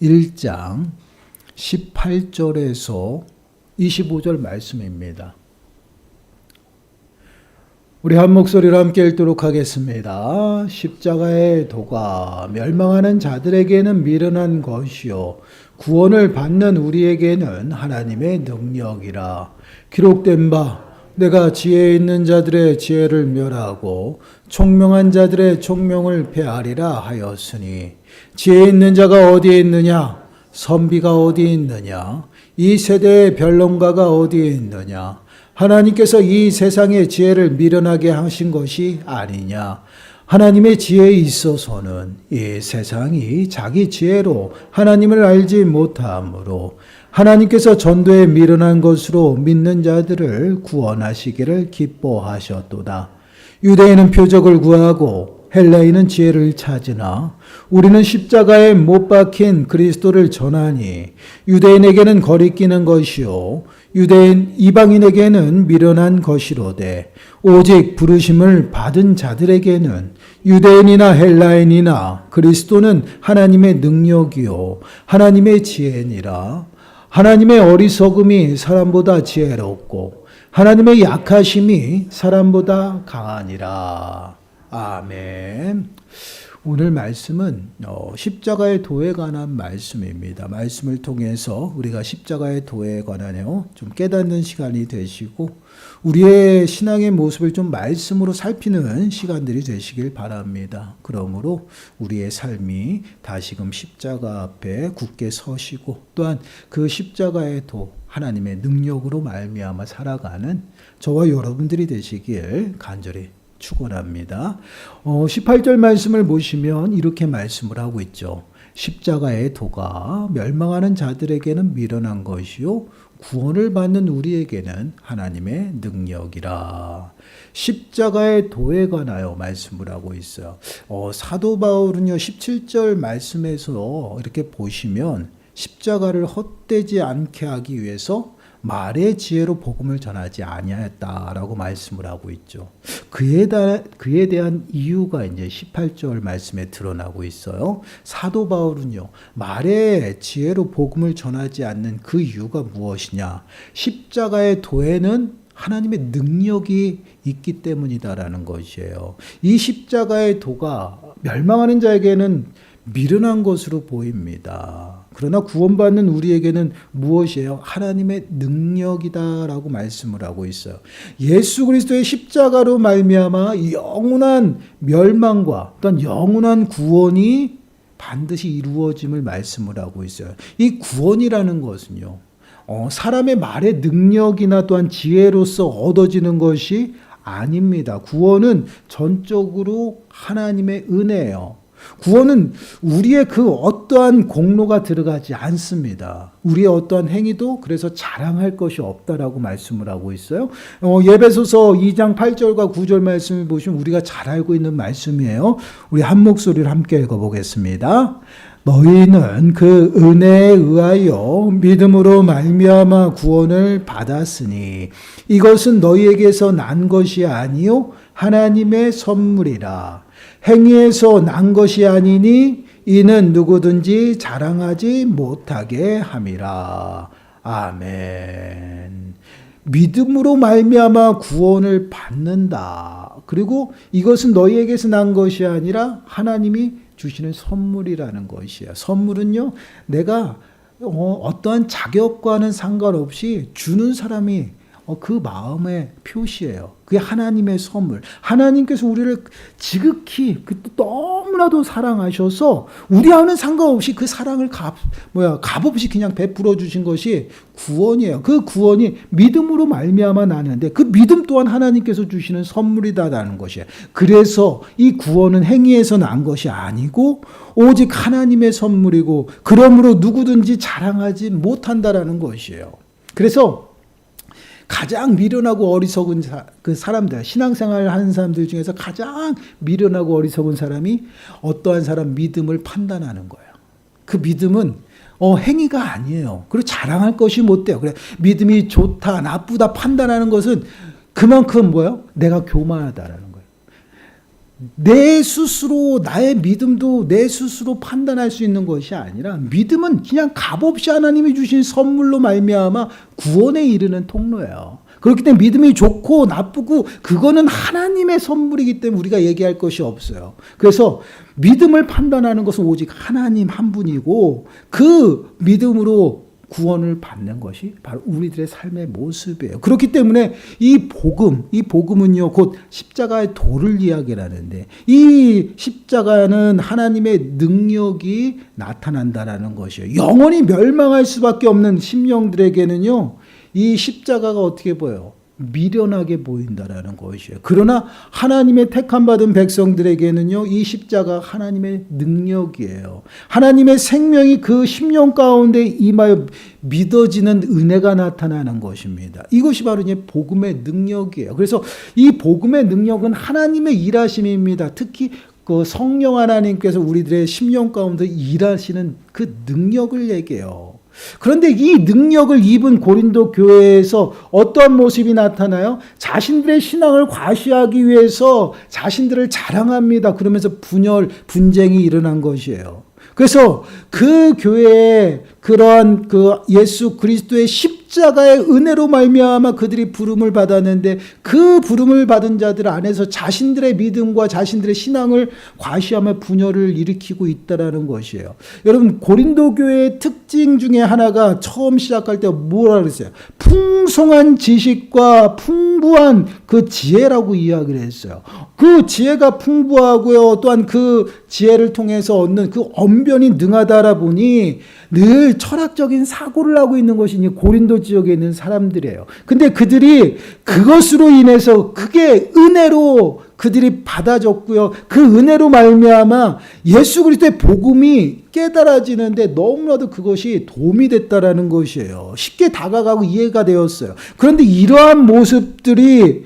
1장 18절에서 25절 말씀입니다. 우리 한 목소리로 함께 읽도록 하겠습니다. 십자가의 도가 멸망하는 자들에게는 미련한 것이요 구원을 받는 우리에게는 하나님의 능력이라. 기록된 바 내가 지혜 있는 자들의 지혜를 멸하고 총명한 자들의 총명을 폐하리라 하였으니 지혜 있는 자가 어디에 있느냐? 선비가 어디에 있느냐? 이 세대의 변론가가 어디에 있느냐? 하나님께서 이 세상의 지혜를 미련하게 하신 것이 아니냐? 하나님의 지혜에 있어서는 이 세상이 자기 지혜로 하나님을 알지 못하므로 하나님께서 전도에 미련한 것으로 믿는 자들을 구원하시기를 기뻐하셨도다. 유대인은 표적을 구하고 헬라인은 지혜를 찾으나 우리는 십자가에 못 박힌 그리스도를 전하니 유대인에게는 거리끼는 것이요 유대인 이방인에게는 미련한 것이로되 오직 부르심을 받은 자들에게는 유대인이나 헬라인이나 그리스도는 하나님의 능력이요 하나님의 지혜니라. 하나님의 어리석음이 사람보다 지혜롭고 하나님의 약하심이 사람보다 강하니라. 아멘. 오늘 말씀은 십자가의 도에 관한 말씀입니다. 말씀을 통해서 우리가 십자가의 도에 관하여 좀 깨닫는 시간이 되시고 우리의 신앙의 모습을 좀 말씀으로 살피는 시간들이 되시길 바랍니다. 그러므로 우리의 삶이 다시금 십자가 앞에 굳게 서시고 또한 그 십자가의 도 하나님의 능력으로 말미암아 살아가는 저와 여러분들이 되시길 간절히 축원합니다. 18절 말씀을 보시면 이렇게 말씀을 하고 있죠. 십자가의 도가 멸망하는 자들에게는 미련한 것이요 구원을 받는 우리에게는 하나님의 능력이라. 십자가의 도에 관하여 말씀을 하고 있어요. 사도 바울은요 17절 말씀에서 이렇게 보시면 십자가를 헛되지 않게 하기 위해서 말의 지혜로 복음을 전하지 아니하였다라고 말씀을 하고 있죠. 그에 대한 이유가 이제 18절 말씀에 드러나고 있어요. 사도 바울은요, 말의 지혜로 복음을 전하지 않는 그 이유가 무엇이냐? 십자가의 도에는 하나님의 능력이 있기 때문이다라는 것이에요. 이 십자가의 도가 멸망하는 자에게는 미련한 것으로 보입니다. 그러나 구원받는 우리에게는 무엇이에요? 하나님의 능력이다라고 말씀을 하고 있어요. 예수 그리스도의 십자가로 말미암아 영원한 멸망과 또한 영원한 구원이 반드시 이루어짐을 말씀을 하고 있어요. 이 구원이라는 것은요, 사람의 말의 능력이나 또한 지혜로서 얻어지는 것이 아닙니다. 구원은 전적으로 하나님의 은혜예요. 구원은 우리의 그 어떠한 공로가 들어가지 않습니다. 우리의 어떠한 행위도 그래서 자랑할 것이 없다라고 말씀을 하고 있어요. 예배소서 2장 8절과 9절 말씀을 보시면 우리가 잘 알고 있는 말씀이에요. 우리 한 목소리를 함께 읽어보겠습니다. 너희는 그 은혜에 의하여 믿음으로 말미암아 구원을 받았으니 이것은 너희에게서 난 것이 아니요 하나님의 선물이라. 행위에서 난 것이 아니니 이는 누구든지 자랑하지 못하게 함이라. 아멘. 믿음으로 말미암아 구원을 받는다. 그리고 이것은 너희에게서 난 것이 아니라 하나님이 주시는 선물이라는 것이야. 선물은요, 내가 어떠한 자격과는 상관없이 주는 사람이 그 마음의 표시예요. 그게 하나님의 선물. 하나님께서 우리를 지극히 너무나도 사랑하셔서 우리와는 상관없이 그 사랑을 값없이 그냥 베풀어 주신 것이 구원이에요. 그 구원이 믿음으로 말미암아 나는데 그 믿음 또한 하나님께서 주시는 선물이다라는 것이에요. 그래서 이 구원은 행위에서 난 것이 아니고 오직 하나님의 선물이고 그러므로 누구든지 자랑하지 못한다라는 것이에요. 그래서 가장 미련하고 어리석은 그 사람들, 신앙생활을 하는 사람들 중에서 가장 미련하고 어리석은 사람이 어떠한 사람 믿음을 판단하는 거예요. 그 믿음은 행위가 아니에요. 그리고 자랑할 것이 못 돼요. 그래 믿음이 좋다, 나쁘다 판단하는 것은 그만큼 뭐예요? 내가 교만하다라는 거예요. 내 스스로 나의 믿음도 내 스스로 판단할 수 있는 것이 아니라 믿음은 그냥 값없이 하나님이 주신 선물로 말미암아 구원에 이르는 통로예요. 그렇기 때문에 믿음이 좋고 나쁘고 그거는 하나님의 선물이기 때문에 우리가 얘기할 것이 없어요. 그래서 믿음을 판단하는 것은 오직 하나님 한 분이고 그 믿음으로 구원을 받는 것이 바로 우리들의 삶의 모습이에요. 그렇기 때문에 이 복음은요, 곧 십자가의 도를 이야기하는데 이 십자가는 하나님의 능력이 나타난다라는 것이에요. 영원히 멸망할 수밖에 없는 심령들에게는요, 이 십자가가 어떻게 보여요? 미련하게 보인다라는 것이에요. 그러나 하나님의 택함받은 백성들에게는요, 이 십자가 하나님의 능력이에요. 하나님의 생명이 그 심령 가운데 임하여 믿어지는 은혜가 나타나는 것입니다. 이것이 바로 이제 복음의 능력이에요. 그래서 이 복음의 능력은 하나님의 일하심입니다. 특히 그 성령 하나님께서 우리들의 심령 가운데 일하시는 그 능력을 얘기해요. 그런데 이 능력을 입은 고린도 교회에서 어떠한 모습이 나타나요? 자신들의 신앙을 과시하기 위해서 자신들을 자랑합니다. 그러면서 분쟁이 일어난 것이에요. 그래서 그 교회에 그러한 그 예수 그리스도의 십자가의 은혜로 말미암아 그들이 부름을 받았는데 그 부름을 받은 자들 안에서 자신들의 믿음과 자신들의 신앙을 과시하며 분열을 일으키고 있다라는 것이에요. 여러분, 고린도 교회의 특징 중에 하나가 처음 시작할 때 뭐라 그랬어요? 풍성한 지식과 풍부한 그 지혜라고 이야기를 했어요. 그 지혜가 풍부하고요, 또한 그 지혜를 통해서 얻는 그 언변이 능하다라 보니 늘 철학적인 사고를 하고 있는 것이 고린도 지역에 있는 사람들이에요. 근데 그들이 그것으로 인해서 그게 은혜로 그들이 받아줬고요. 그 은혜로 말미암아 예수 그리스도의 복음이 깨달아지는데 너무나도 그것이 도움이 됐다라는 것이에요. 쉽게 다가가고 이해가 되었어요. 그런데 이러한 모습들이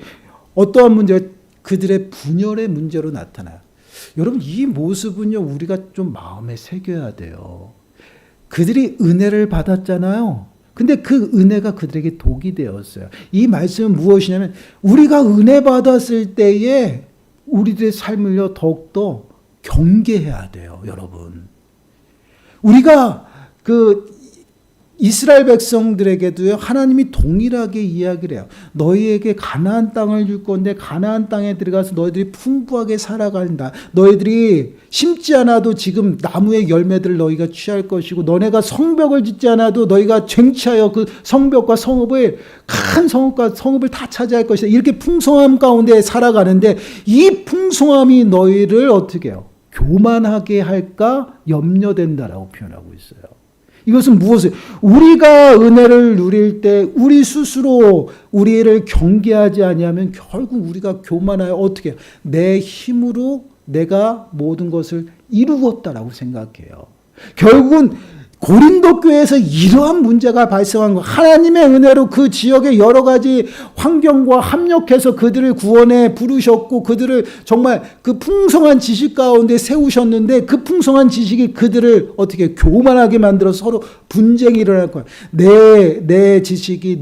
어떠한 문제, 그들의 분열의 문제로 나타나요. 여러분, 이 모습은요, 우리가 좀 마음에 새겨야 돼요. 그들이 은혜를 받았잖아요. 근데 그 은혜가 그들에게 독이 되었어요. 이 말씀은 무엇이냐면 우리가 은혜 받았을 때에 우리들의 삶을요, 더욱더 경계해야 돼요, 여러분. 우리가 이스라엘 백성들에게도요, 하나님이 동일하게 이야기를 해요. 너희에게 가나안 땅을 줄 건데 가나안 땅에 들어가서 너희들이 풍부하게 살아간다. 너희들이 심지 않아도 지금 나무의 열매들을 너희가 취할 것이고 너네가 성벽을 짓지 않아도 너희가 쟁취하여 그 성벽과 성읍을 큰 성읍과 성읍을 다 차지할 것이다. 이렇게 풍성함 가운데 살아가는데 이 풍성함이 너희를 어떻게 해요? 교만하게 할까 염려된다라고 표현하고 있어요. 이것은 무엇을? 우리가 은혜를 누릴 때 우리 스스로 우리를 경계하지 아니하면 결국 우리가 교만하여 어떻게 해요? 내 힘으로 내가 모든 것을 이루었다라고 생각해요. 결국은 고린도 교회에서 이러한 문제가 발생한 거, 하나님의 은혜로 그 지역의 여러 가지 환경과 합력해서 그들을 구원에 부르셨고 그들을 정말 그 풍성한 지식 가운데 세우셨는데 그 풍성한 지식이 그들을 어떻게 교만하게 만들어서 서로 분쟁이 일어날 거야. 내 지식이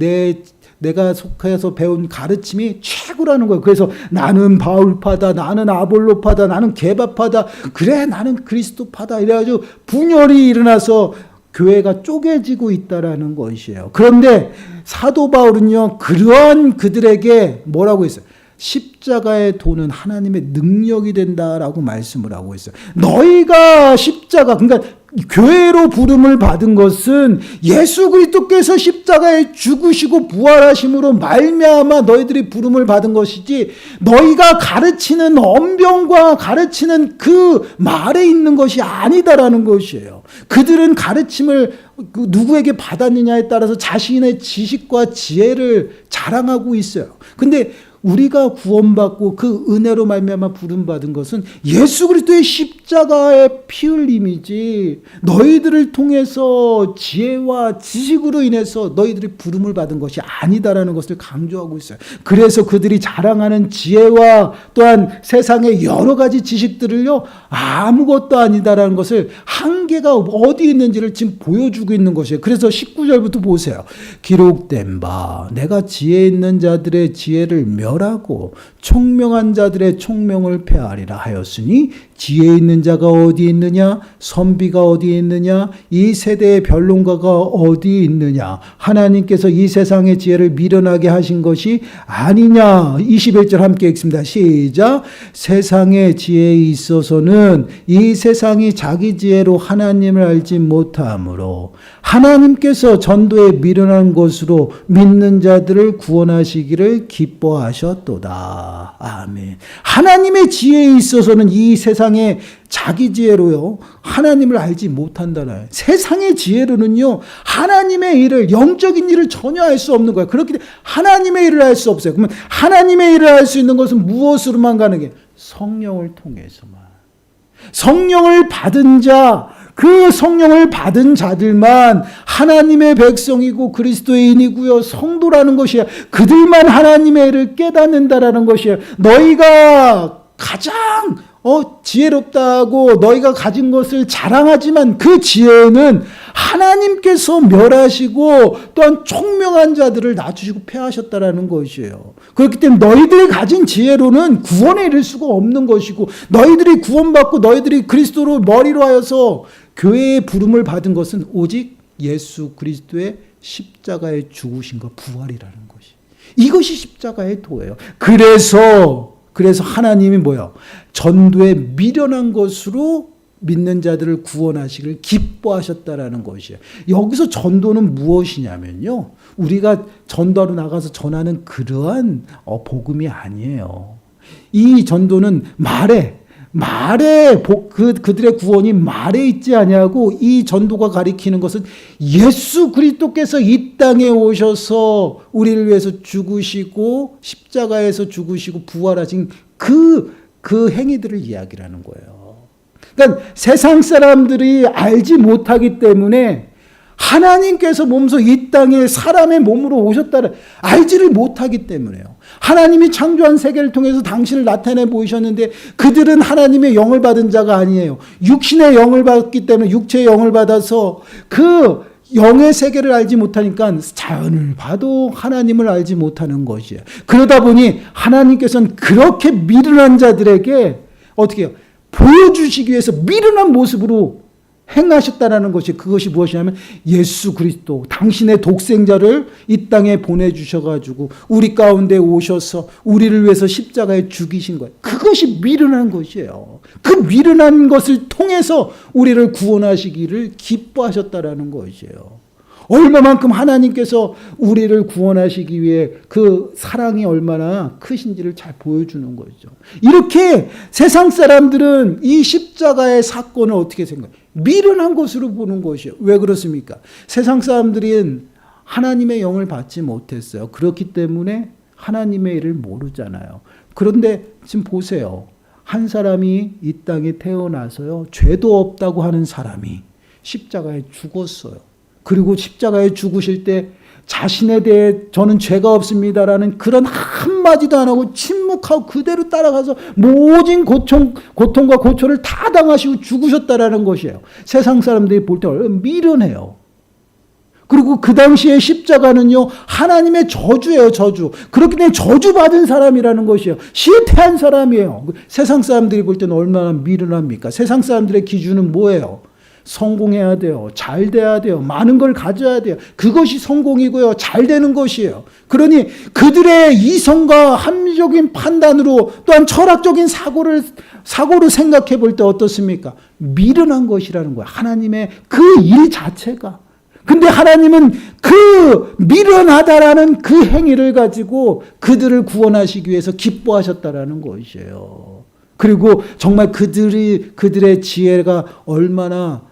내가 속해서 배운 가르침이 최고라는 거예요. 그래서 나는 바울파다, 나는 아볼로파다, 나는 게바파다, 그래 나는 그리스도파다 이래가지고 분열이 일어나서 교회가 쪼개지고 있다라는 것이에요. 그런데 사도 바울은요, 그러한 그들에게 뭐라고 했어요? 십자가의 도는 하나님의 능력이 된다라고 말씀을 하고 있어요. 너희가 십자가, 그러니까 교회로 부름을 받은 것은 예수 그리스도께서 십자가에 죽으시고 부활하심으로 말미암아 너희들이 부름을 받은 것이지 너희가 가르치는 언변과 가르치는 그 말에 있는 것이 아니다라는 것이에요. 그들은 가르침을 누구에게 받았느냐에 따라서 자신의 지식과 지혜를 자랑하고 있어요. 근데 우리가 구원받고 그 은혜로 말미암아 부름받은 것은 예수 그리스도의 십자가의 피 흘림이지 너희들을 통해서 지혜와 지식으로 인해서 너희들이 부름을 받은 것이 아니다라는 것을 강조하고 있어요. 그래서 그들이 자랑하는 지혜와 또한 세상의 여러 가지 지식들을요, 아무것도 아니다라는 것을 한계가 어디 있는지를 지금 보여주고 있는 것이에요. 그래서 19절부터 보세요. 기록된 바 내가 지혜 있는 자들의 지혜를 멸하고 총명한 자들의 총명을 폐하리라 하였으니 지혜 있는 자가 어디 있느냐? 선비가 어디 있느냐? 이 세대의 변론가가 어디 있느냐? 하나님께서 이 세상의 지혜를 미련하게 하신 것이 아니냐? 21절 함께 읽습니다. 시작. 세상의 지혜에 있어서는 이 세상이 자기 지혜로 하나님을 알지 못하므로 하나님께서 전도에 미련한 것으로 믿는 자들을 구원하시기를 기뻐하셨도다. 아멘. 하나님의 지혜에 있어서는 이 세상에 자기 지혜로요 하나님을 알지 못한다나요. 세상의 지혜로는요 하나님의 일을, 영적인 일을 전혀 알 수 없는 거예요. 그렇기 때문에 하나님의 일을 알 수 없어요. 그러면 하나님의 일을 알 수 있는 것은 무엇으로만 가능해요? 성령을 통해서만. 성령을 받은 자, 그 성령을 받은 자들만 하나님의 백성이고 그리스도인이고요 성도라는 것이야. 그들만 하나님의 일을 깨닫는다라는 것이에요. 너희가 가장 지혜롭다고 너희가 가진 것을 자랑하지만 그 지혜는 하나님께서 멸하시고 또한 총명한 자들을 낮추시고 폐하셨다라는 것이에요. 그렇기 때문에 너희들이 가진 지혜로는 구원에 이를 수가 없는 것이고, 너희들이 구원받고 너희들이 그리스도로 머리로 하여서 교회의 부름을 받은 것은 오직 예수 그리스도의 십자가의 죽으심과 부활이라는 것이, 이것이 십자가의 도예요. 그래서 하나님이 뭐예요? 전도에 미련한 것으로 믿는 자들을 구원하시기를 기뻐하셨다라는 것이에요. 여기서 전도는 무엇이냐면요, 우리가 전도하러 나가서 전하는 그러한 복음이 아니에요. 이 전도는 그들의 구원이 말에 있지 아니하고, 이 전도가 가리키는 것은 예수 그리스도께서 이 땅에 오셔서 우리를 위해서 죽으시고 십자가에서 죽으시고 부활하신 그 행위들을 이야기하는 거예요. 그러니까 세상 사람들이 알지 못하기 때문에 하나님께서 몸소 이 땅에 사람의 몸으로 오셨다를 알지를 못하기 때문에요. 하나님이 창조한 세계를 통해서 당신을 나타내 보이셨는데 그들은 하나님의 영을 받은 자가 아니에요. 육신의 영을 받기 때문에 육체의 영을 받아서 그 영의 세계를 알지 못하니까 자연을 봐도 하나님을 알지 못하는 것이에요. 그러다 보니 하나님께서는 그렇게 미련한 자들에게 어떻게 해요? 보여주시기 위해서 미련한 모습으로 행하셨다라는 것이, 그것이 무엇이냐면 예수 그리스도, 당신의 독생자를 이 땅에 보내주셔가지고 우리 가운데 오셔서 우리를 위해서 십자가에 죽이신 거예요. 그것이 미련한 것이에요. 그 미련한 것을 통해서 우리를 구원하시기를 기뻐하셨다라는 것이에요. 얼마만큼 하나님께서 우리를 구원하시기 위해 그 사랑이 얼마나 크신지를 잘 보여주는 거죠. 이렇게 세상 사람들은 이 십자가의 사건을 어떻게 생각해요? 미련한 것으로 보는 것이에요. 왜 그렇습니까? 세상 사람들은 하나님의 영을 받지 못했어요. 그렇기 때문에 하나님의 일을 모르잖아요. 그런데 지금 보세요. 한 사람이 이 땅에 태어나서요, 죄도 없다고 하는 사람이 십자가에 죽었어요. 그리고 십자가에 죽으실 때 자신에 대해 저는 죄가 없습니다라는 그런 한마디도 안 하고 침묵하고 그대로 따라가서 모든 고통과 고초를 다 당하시고 죽으셨다라는 것이에요. 세상 사람들이 볼 때 얼마나 미련해요. 그리고 그 당시에 십자가는요, 하나님의 저주예요, 저주. 그렇기 때문에 저주받은 사람이라는 것이에요. 실패한 사람이에요. 세상 사람들이 볼 때는 얼마나 미련합니까? 세상 사람들의 기준은 뭐예요? 성공해야 돼요. 잘 돼야 돼요. 많은 걸 가져야 돼요. 그것이 성공이고요. 잘 되는 것이에요. 그러니 그들의 이성과 합리적인 판단으로 또한 철학적인 사고로 생각해 볼 때 어떻습니까? 미련한 것이라는 거예요. 하나님의 그 일 자체가. 근데 하나님은 그 미련하다라는 그 행위를 가지고 그들을 구원하시기 위해서 기뻐하셨다라는 것이에요. 그리고 정말 그들의 지혜가 얼마나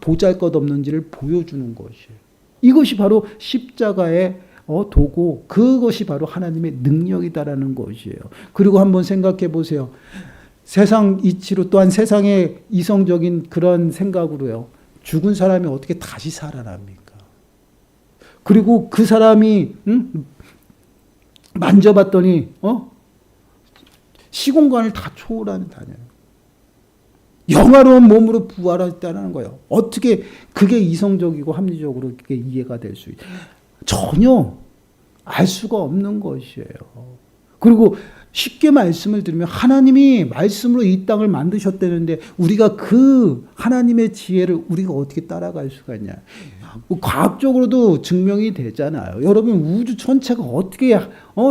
보잘것없는지를 보여주는 것이에요. 이것이 바로 십자가의 도고, 그것이 바로 하나님의 능력이다라는 것이에요. 그리고 한번 생각해 보세요. 세상 이치로 또한 세상의 이성적인 그런 생각으로요, 죽은 사람이 어떻게 다시 살아납니까? 그리고 그 사람이 만져봤더니 시공간을 다 초월하다녀요. 영화로운 몸으로 부활했다는 거예요. 어떻게 그게 이성적이고 합리적으로 그게 이해가 될 수 있어요? 전혀 알 수가 없는 것이에요. 그리고 쉽게 말씀을 드리면 하나님이 말씀으로 이 땅을 만드셨다는데 우리가 그 하나님의 지혜를 우리가 어떻게 따라갈 수가 있냐. 과학적으로도 증명이 되잖아요. 여러분 우주 전체가 어떻게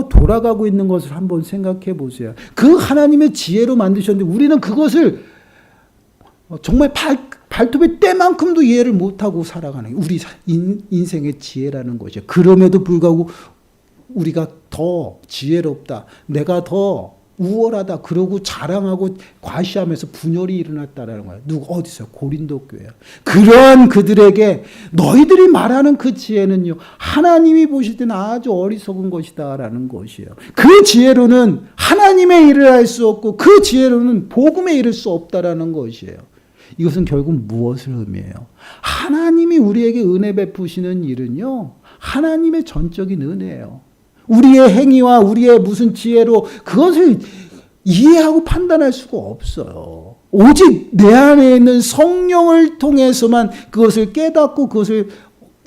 돌아가고 있는 것을 한번 생각해 보세요. 그 하나님의 지혜로 만드셨는데 우리는 그것을 정말 발톱의 때만큼도 이해를 못하고 살아가는 게 우리 인생의 지혜라는 것이에요. 그럼에도 불구하고 우리가 더 지혜롭다, 내가 더 우월하다 그러고 자랑하고 과시하면서 분열이 일어났다라는 거예요. 누구 어디서? 고린도 교회야. 그러한 그들에게 너희들이 말하는 그 지혜는요, 하나님이 보실 때는 아주 어리석은 것이다라는 것이에요. 그 지혜로는 하나님의 일을 할 수 없고 그 지혜로는 복음에 이를 수 없다라는 것이에요. 이것은 결국 무엇을 의미해요? 하나님이 우리에게 은혜 베푸시는 일은요, 하나님의 전적인 은혜예요. 우리의 행위와 우리의 무슨 지혜로 그것을 이해하고 판단할 수가 없어요. 오직 내 안에 있는 성령을 통해서만 그것을 깨닫고 그것을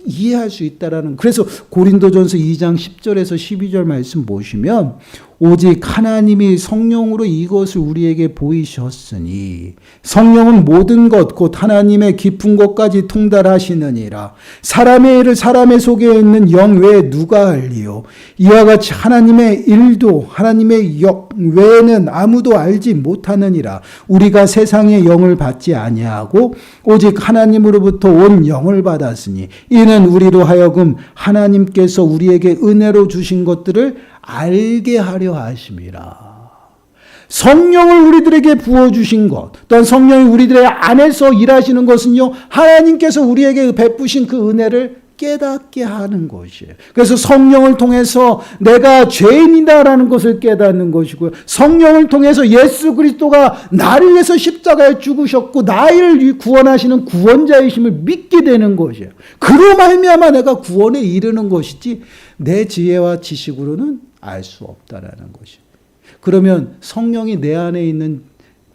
이해할 수 있다라는. 그래서 고린도전서 2장 10절에서 12절 말씀 보시면 오직 하나님이 성령으로 이것을 우리에게 보이셨으니 성령은 모든 것 곧 하나님의 깊은 것까지 통달하시느니라. 사람의 일을 사람의 속에 있는 영 외에 누가 알리요? 이와 같이 하나님의 일도 하나님의 영 외에는 아무도 알지 못하느니라. 우리가 세상의 영을 받지 아니하고 오직 하나님으로부터 온 영을 받았으니 이는 우리로 하여금 하나님께서 우리에게 은혜로 주신 것들을 알게 하려 하심이라. 성령을 우리들에게 부어주신 것, 또한 성령이 우리들의 안에서 일하시는 것은요, 하나님께서 우리에게 베푸신 그 은혜를 깨닫게 하는 것이에요. 그래서 성령을 통해서 내가 죄인이다라는 것을 깨닫는 것이고요. 성령을 통해서 예수 그리스도가 나를 위해서 십자가에 죽으셨고 나를 구원하시는 구원자이심을 믿게 되는 것이에요. 그로 말미암아 내가 구원에 이르는 것이지 내 지혜와 지식으로는 알 수 없다라는 것이에요. 그러면 성령이 내 안에 있는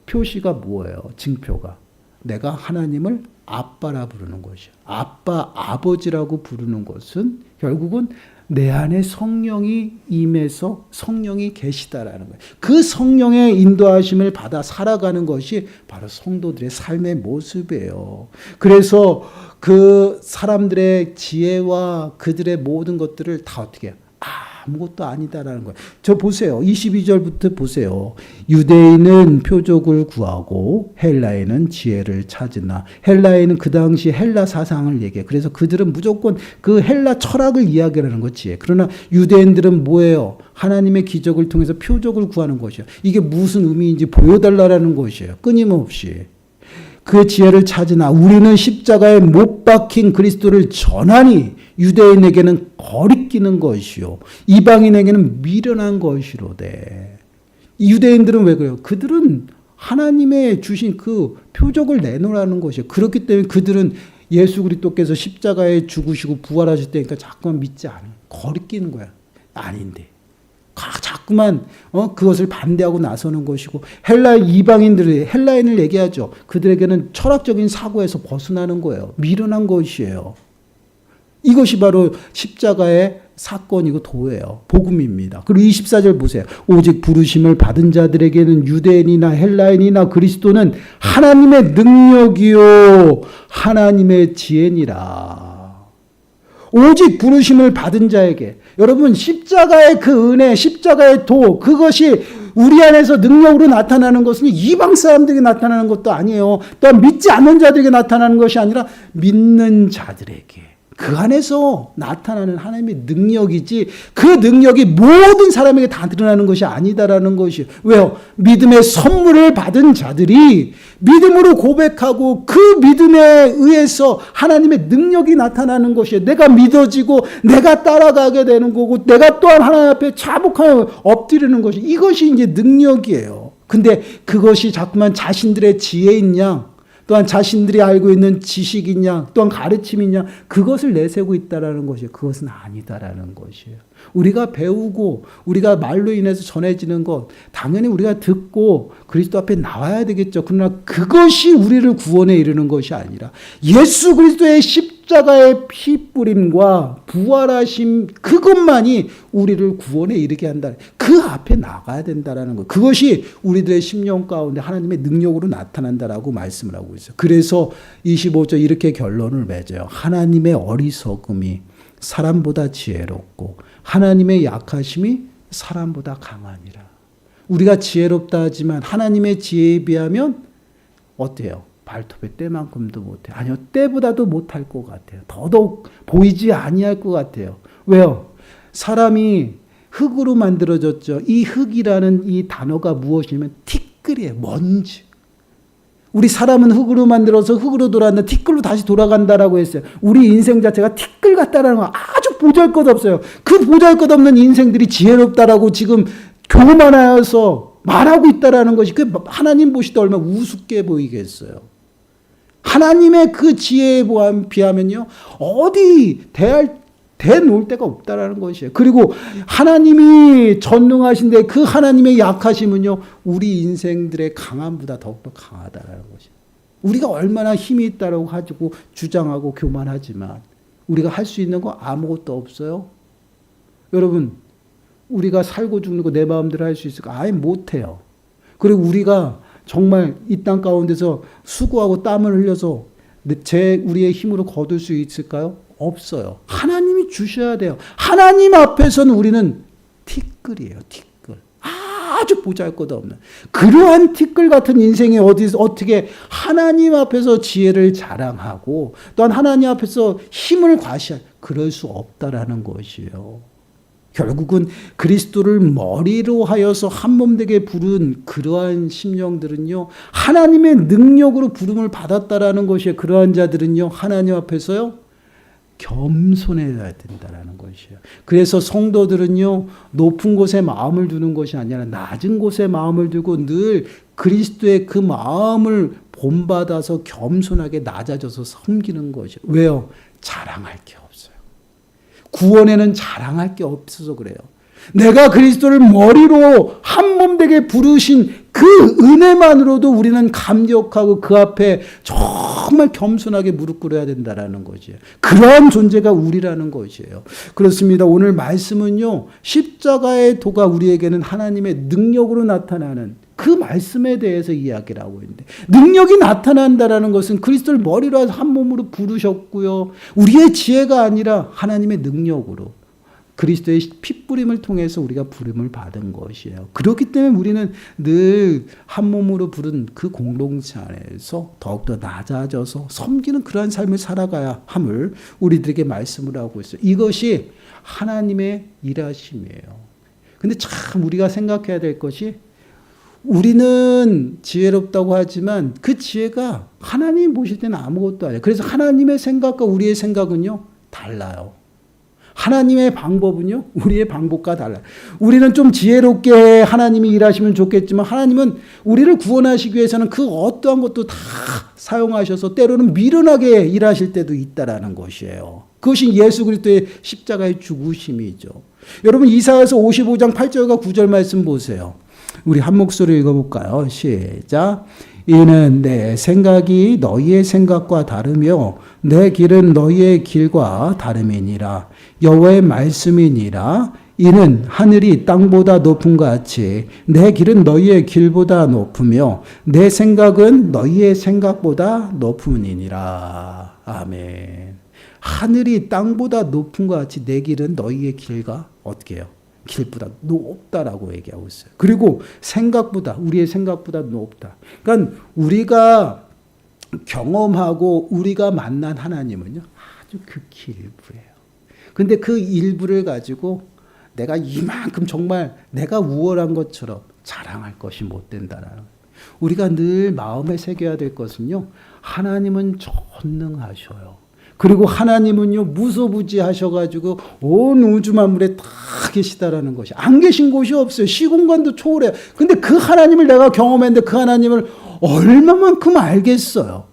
표시가 뭐예요? 증표가. 내가 하나님을 아빠라 부르는 것이에요. 아빠, 아버지라고 부르는 것은 결국은 내 안에 성령이 임해서 성령이 계시다라는 거예요. 그 성령의 인도하심을 받아 살아가는 것이 바로 성도들의 삶의 모습이에요. 그래서 그 사람들의 지혜와 그들의 모든 것들을 다 어떻게 해요? 아무것도 아니다라는 거예요. 저 보세요. 22절부터 보세요. 유대인은 표적을 구하고 헬라인은 지혜를 찾으나. 헬라인은 그 당시 헬라 사상을 얘기해요. 그래서 그들은 무조건 그 헬라 철학을 이야기하는 거지. 그러나 유대인들은 뭐예요? 하나님의 기적을 통해서 표적을 구하는 것이에요. 이게 무슨 의미인지 보여달라는 것이에요. 끊임없이. 그 지혜를 찾으나 우리는 십자가에 못 박힌 그리스도를 전하니 유대인에게는 거리끼는 것이요 이방인에게는 미련한 것이로되. 유대인들은 왜 그래요? 그들은 하나님의 주신 그 표적을 내놓으라는 것이에요. 그렇기 때문에 그들은 예수 그리스도께서 십자가에 죽으시고 부활하실 때니까 자꾸만 믿지 않아요. 거리끼는 거야. 아닌데. 자꾸만 그것을 반대하고 나서는 것이고, 헬라 이방인들이 헬라인을 얘기하죠. 그들에게는 철학적인 사고에서 벗어나는 거예요. 미련한 것이에요. 이것이 바로 십자가의 사건이고 도예요. 복음입니다. 그리고 24절 보세요. 오직 부르심을 받은 자들에게는 유대인이나 헬라인이나 그리스도는 하나님의 능력이요 하나님의 지혜니라. 오직 부르심을 받은 자에게. 여러분, 십자가의 그 은혜, 십자가의 도, 그것이 우리 안에서 능력으로 나타나는 것은 이방 사람들에게 나타나는 것도 아니에요. 또한 믿지 않는 자들에게 나타나는 것이 아니라 믿는 자들에게, 그 안에서 나타나는 하나님의 능력이지, 그 능력이 모든 사람에게 다 드러나는 것이 아니다라는 것이에요. 왜요? 믿음의 선물을 받은 자들이 믿음으로 고백하고 그 믿음에 의해서 하나님의 능력이 나타나는 것이에요. 내가 믿어지고 내가 따라가게 되는 거고, 내가 또한 하나님 앞에 자복하여 엎드리는 것이, 이것이 이제 능력이에요. 근데 그것이 자꾸만 자신들의 지혜인 양, 또한 자신들이 알고 있는 지식이냐, 또한 가르침이냐, 그것을 내세우고 있다라는 것이에요. 그것은 아니다라는 것이에요. 우리가 배우고 우리가 말로 인해서 전해지는 것, 당연히 우리가 듣고 그리스도 앞에 나와야 되겠죠. 그러나 그것이 우리를 구원에 이르는 것이 아니라 예수 그리스도의 십자가의 피 뿌림과 부활하심 그것만이 우리를 구원에 이르게 한다. 그 앞에 나가야 된다라는 것. 그것이 우리들의 심령 가운데 하나님의 능력으로 나타난다라고 말씀을 하고 있어요. 그래서 25절 이렇게 결론을 맺어요. 하나님의 어리석음이 사람보다 지혜롭고 하나님의 약하심이 사람보다 강하니라. 우리가 지혜롭다 하지만 하나님의 지혜에 비하면 어때요? 발톱의 때만큼도 못해요. 아니요, 때보다도 못할 것 같아요. 더더욱 보이지 아니할 것 같아요. 왜요? 사람이 흙으로 만들어졌죠. 이 흙이라는 이 단어가 무엇이냐면 티끌이에요. 먼지. 우리 사람은 흙으로 만들어서 흙으로 돌아왔는데 티끌로 다시 돌아간다라고 했어요. 우리 인생 자체가 티끌 같다라는 거 아주 보잘것없어요. 그 보잘것없는 인생들이 지혜롭다라고 지금 교만하여서 말하고 있다라는 것이 그 하나님 보실 때 얼마나 우습게 보이겠어요. 하나님의 그 지혜에 비하면요 어디 대놓을 데가 없다라는 것이에요. 그리고 하나님이 전능하신데 그 하나님의 약하심은요 우리 인생들의 강함보다 더욱더 강하다라는 것이에요. 우리가 얼마나 힘이 있다라고 가지고 주장하고 교만하지만 우리가 할 수 있는 거 아무것도 없어요. 여러분 우리가 살고 죽는 거 내 마음대로 할 수 있을까? 아예 못해요. 그리고 우리가 정말 이 땅 가운데서 수고하고 땀을 흘려서 우리의 힘으로 거둘 수 있을까요? 없어요. 하나님이 주셔야 돼요. 하나님 앞에서는 우리는 티끌이에요. 티끌. 아주 보잘것없는 그러한 티끌 같은 인생이 어떻게 하나님 앞에서 지혜를 자랑하고 또한 하나님 앞에서 힘을 과시할 그럴 수 없다라는 것이에요. 결국은 그리스도를 머리로 하여서 한몸 되게 부른 그러한 심령들은요 하나님의 능력으로 부름을 받았다라는 것이에요. 그러한 자들은요 하나님 앞에서요 겸손해야 된다라는 것이에요. 그래서 성도들은요 높은 곳에 마음을 두는 것이 아니라 낮은 곳에 마음을 두고 늘 그리스도의 그 마음을 본받아서 겸손하게 낮아져서 섬기는 것이에요. 왜요? 자랑할 게 없어요. 구원에는 자랑할 게 없어서 그래요. 내가 그리스도를 머리로 한몸 되게 부르신 그 은혜만으로도 우리는 감격하고 그 앞에 정말 겸손하게 무릎 꿇어야 된다라는 것이에요. 그러한 존재가 우리라는 것이에요. 그렇습니다. 오늘 말씀은요. 십자가의 도가 우리에게는 하나님의 능력으로 나타나는 그 말씀에 대해서 이야기를 하고 있는데 능력이 나타난다라는 것은 그리스도를 머리로 해서 한 몸으로 부르셨고요. 우리의 지혜가 아니라 하나님의 능력으로 그리스도의 핏부림을 통해서 우리가 부름을 받은 것이에요. 그렇기 때문에 우리는 늘 한 몸으로 부른 그 공동체 안에서 더욱더 낮아져서 섬기는 그러한 삶을 살아가야 함을 우리들에게 말씀을 하고 있어요. 이것이 하나님의 일하심이에요. 근데 참 우리가 생각해야 될 것이 우리는 지혜롭다고 하지만 그 지혜가 하나님 보실 때는 아무것도 아니에요. 그래서 하나님의 생각과 우리의 생각은요 달라요. 하나님의 방법은요 우리의 방법과 달라요. 우리는 좀 지혜롭게 하나님이 일하시면 좋겠지만 하나님은 우리를 구원하시기 위해서는 그 어떠한 것도 다 사용하셔서 때로는 미련하게 일하실 때도 있다라는 것이에요. 그것이 예수 그리스도의 십자가의 죽으심이죠. 여러분 이사야서 55장 8절과 9절 말씀 보세요. 우리 한 목소리 읽어볼까요? 시작. 이는 내 생각이 너희의 생각과 다르며 내 길은 너희의 길과 다름이니라. 여호와의 말씀이니라. 이는 하늘이 땅보다 높은 것 같이 내 길은 너희의 길보다 높으며 내 생각은 너희의 생각보다 높으니라. 아멘. 하늘이 땅보다 높은 것 같이 내 길은 너희의 길과 어떻게 해요? 길보다 높다라고 얘기하고 있어요. 그리고 생각보다 우리의 생각보다 높다. 그러니까 우리가 경험하고 우리가 만난 하나님은요 아주 극히 일부예요. 근데 그 일부를 가지고 내가 이만큼 정말 내가 우월한 것처럼 자랑할 것이 못 된다라는 거예요. 우리가 늘 마음에 새겨야 될 것은요 하나님은 전능하셔요. 그리고 하나님은요 무소부지하셔가지고 온 우주 만물에 다 계시다라는 것이 안 계신 곳이 없어요. 시공간도 초월해요. 근데 그 하나님을 내가 경험했는데 그 하나님을 얼마만큼 알겠어요.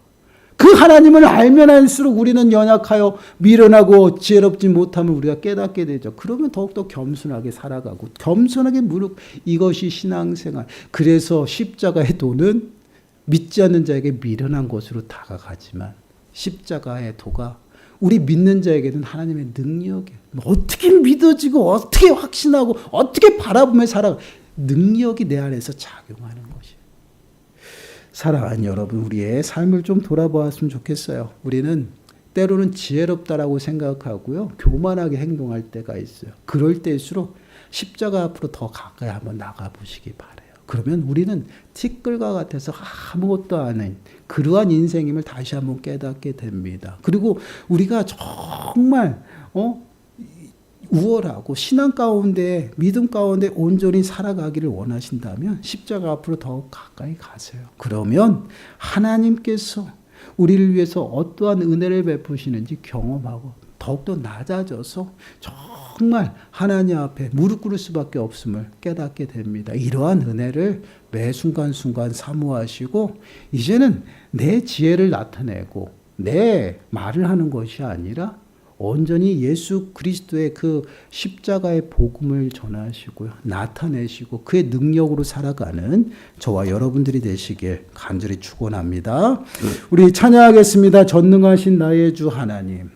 그 하나님을 알면 알수록 우리는 연약하여 미련하고 지혜롭지 못하면 우리가 깨닫게 되죠. 그러면 더욱더 겸손하게 살아가고 겸손하게 무릎 이것이 신앙생활. 그래서 십자가의 도는 믿지 않는 자에게 미련한 것으로 다가가지만 십자가의 도가 우리 믿는 자에게는 하나님의 능력이 어떻게 믿어지고 어떻게 확신하고 어떻게 바라보며 살아 능력이 내 안에서 작용하는 것이에요. 사랑하는 여러분, 우리의 삶을 좀 돌아보았으면 좋겠어요. 우리는 때로는 지혜롭다라고 생각하고요, 교만하게 행동할 때가 있어요. 그럴 때일수록 십자가 앞으로 더 가까이 한번 나가보시기 바라요. 그러면 우리는 티끌과 같아서 아무것도 아닌 그러한 인생임을 다시 한번 깨닫게 됩니다. 그리고 우리가 정말 우월하고 신앙 가운데, 믿음 가운데 온전히 살아가기를 원하신다면 십자가 앞으로 더 가까이 가세요. 그러면 하나님께서 우리를 위해서 어떠한 은혜를 베푸시는지 경험하고 더욱더 낮아져서 정말 하나님 앞에 무릎 꿇을 수밖에 없음을 깨닫게 됩니다. 이러한 은혜를 매 순간순간 사모하시고 이제는 내 지혜를 나타내고 내 말을 하는 것이 아니라 온전히 예수 그리스도의 그 십자가의 복음을 전하시고요, 나타내시고 그의 능력으로 살아가는 저와 여러분들이 되시길 간절히 축원합니다. 우리 찬양하겠습니다. 전능하신 나의 주 하나님.